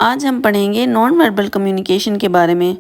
आज हम पढ़ेंगे नॉन वर्बल कम्युनिकेशन के बारे में।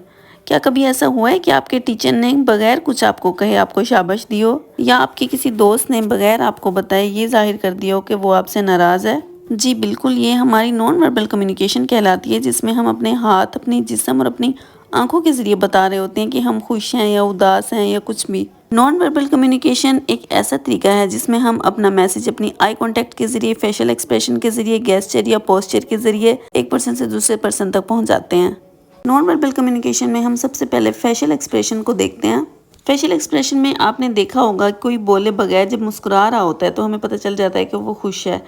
क्या कभी ऐसा हुआ है कि आपके टीचर ने बगैर कुछ आपको कहे आपको शाबाश दी हो, या आपके किसी दोस्त ने बगैर आपको बताए ये जाहिर कर दिया हो कि वो आपसे नाराज़ है? जी बिल्कुल, ये हमारी नॉन वर्बल कम्युनिकेशन कहलाती है, जिसमें हम अपने हाथ, अपनी जिस्म और अपनी आंखों के ज़रिए बता रहे होते हैं कि हम खुश हैं या उदास हैं या कुछ भी। नॉन वर्बल कम्युनिकेशन एक ऐसा तरीका है जिसमें हम अपना मैसेज अपनी आई कांटेक्ट के ज़रिए, फेशियल एक्सप्रेशन के ज़रिए, गेस्चर या पोस्चर के ज़रिए एक पर्सन से दूसरे पर्सन तक पहुंचाते हैं। नॉन वर्बल कम्युनिकेशन में हम सबसे पहले फेशियल एक्सप्रेशन को देखते हैं। फेशियल एक्सप्रेशन में आपने देखा होगा कोई बोले बगैर जब मुस्कुरा रहा होता है तो हमें पता चल जाता है कि वो खुश है।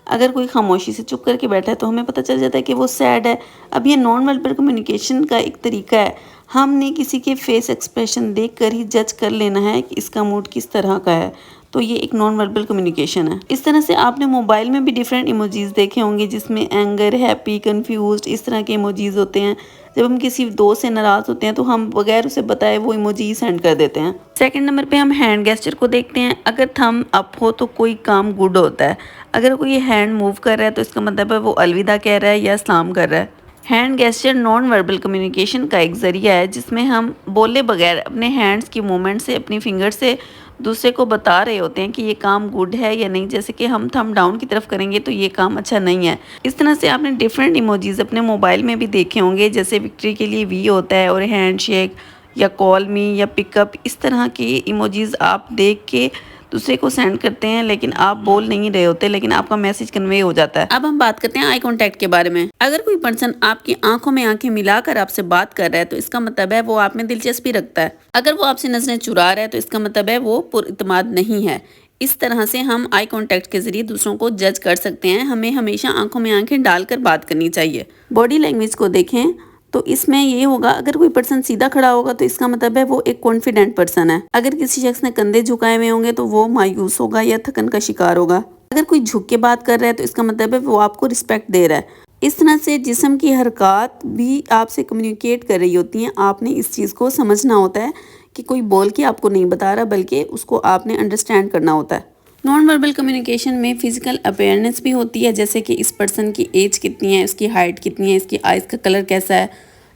अगर कोई खामोशी से चुप करके बैठा है तो हमें पता चल जाता है कि वो सैड है। अब ये नॉन वर्बल कम्युनिकेशन का एक तरीका है। हमने किसी के फेस एक्सप्रेशन देखकर ही जज कर लेना है कि इसका मूड किस तरह का है, तो ये एक नॉन वर्बल कम्युनिकेशन है। इस तरह से आपने मोबाइल में भी डिफरेंट इमोजीज देखे होंगे जिसमें एंगर, हैप्पी, कंफ्यूज्ड इस तरह के इमोजीज होते हैं। जब हम किसी दोस्त से नाराज़ होते हैं तो हम बगैर उसे बताए वो इमोजी सेंड कर देते हैं। सेकंड नंबर पे हम हैंड गेस्चर को देखते हैं। अगर थंब अप हो तो कोई काम गुड होता है। अगर कोई हैंड मूव कर रहा है तो इसका मतलब है वो अलविदा कह रहा है या सलाम कर रहा है। Hand gesture non verbal communication का एक ज़रिया है जिसमें हम बोले बगैर अपने हैंड्स की मूवमेंट से, अपनी फिंगर से दूसरे को बता रहे होते हैं कि ये काम गुड है या नहीं। जैसे कि हम थंब डाउन की तरफ करेंगे तो ये काम अच्छा नहीं है। इस तरह से आपने डिफरेंट इमोजीज अपने मोबाइल में भी देखे होंगे, जैसे विक्ट्री के लिए वी होता है और हैंड शेक या कॉल मी या पिकअप, इस तरह के इमोजीज आप देख के दूसरे को सेंड करते हैं, लेकिन आप बोल नहीं रहे होते, लेकिन आपका मैसेज कन्वे हो जाता है। अब हम बात करते हैं आई कांटेक्ट के बारे में। अगर कोई पर्सन आपकी आंखों में आंखें मिलाकर आपसे बात कर रहा है तो इसका मतलब है वो आप में दिलचस्पी रखता है। अगर वो आपसे नजरें चुरा रहा है तो इसका मतलब है वो पुरइत्माद नहीं है। इस तरह से हम आई कांटेक्ट के जरिए दूसरों को जज कर सकते हैं। हमें हमेशा आंखों में आंखें डालकर बात करनी चाहिए। बॉडी लैंग्वेज को देखें तो इसमें ये होगा, अगर कोई पर्सन सीधा खड़ा होगा तो इसका मतलब है वो एक कॉन्फिडेंट पर्सन है। अगर किसी शख्स ने कंधे झुकाए हुए होंगे तो वो मायूस होगा या थकन का शिकार होगा। अगर कोई झुक के बात कर रहा है तो इसका मतलब है वो आपको रिस्पेक्ट दे रहा है। इस तरह से जिस्म की हरकत भी आपसे कम्युनिकेट कर रही होती हैं। आपने इस चीज़ को समझना होता है कि कोई बोल के आपको नहीं बता रहा, बल्कि उसको आपने अंडरस्टैंड करना होता है। नॉन वर्बल कम्युनिकेशन में फिजिकल अवेयरनेस भी होती है, जैसे कि इस पर्सन की एज कितनी है, उसकी हाइट कितनी है, इसकी आइज़ का कलर कैसा है,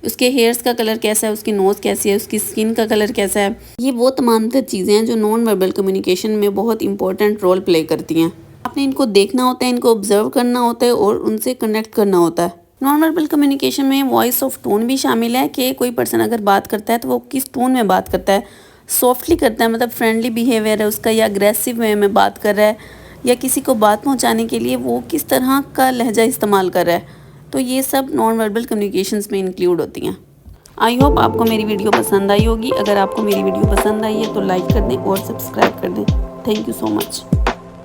उसके हेयर्स का कलर कैसा है, उसकी नोज़ कैसी है, उसकी स्किन का कलर कैसा है। ये वो तमाम चीज़ें हैं जो नॉन वर्बल कम्युनिकेशन में बहुत इंपॉर्टेंट रोल प्ले करती हैं। आपने इनको देखना होता है, इनको ऑब्जर्व करना होता है और उनसे कनेक्ट करना होता है। नॉन वर्बल कम्युनिकेशन में वॉइस ऑफ टोन भी शामिल है कि कोई पर्सन अगर बात करता है तो वो किस टोन में बात करता है। सॉफ्टली करता है, मतलब फ्रेंडली बिहेवियर है उसका, या अग्रेसिव वे में बात कर रहा है, या किसी को बात पहुंचाने के लिए वो किस तरह का लहजा इस्तेमाल कर रहा है। तो ये सब नॉन वर्बल कम्युनिकेशंस में इंक्लूड होती हैं। आई होप आपको मेरी वीडियो पसंद आई होगी। अगर आपको मेरी वीडियो पसंद आई है तो लाइक कर दें और सब्सक्राइब कर दें। Thank you so much.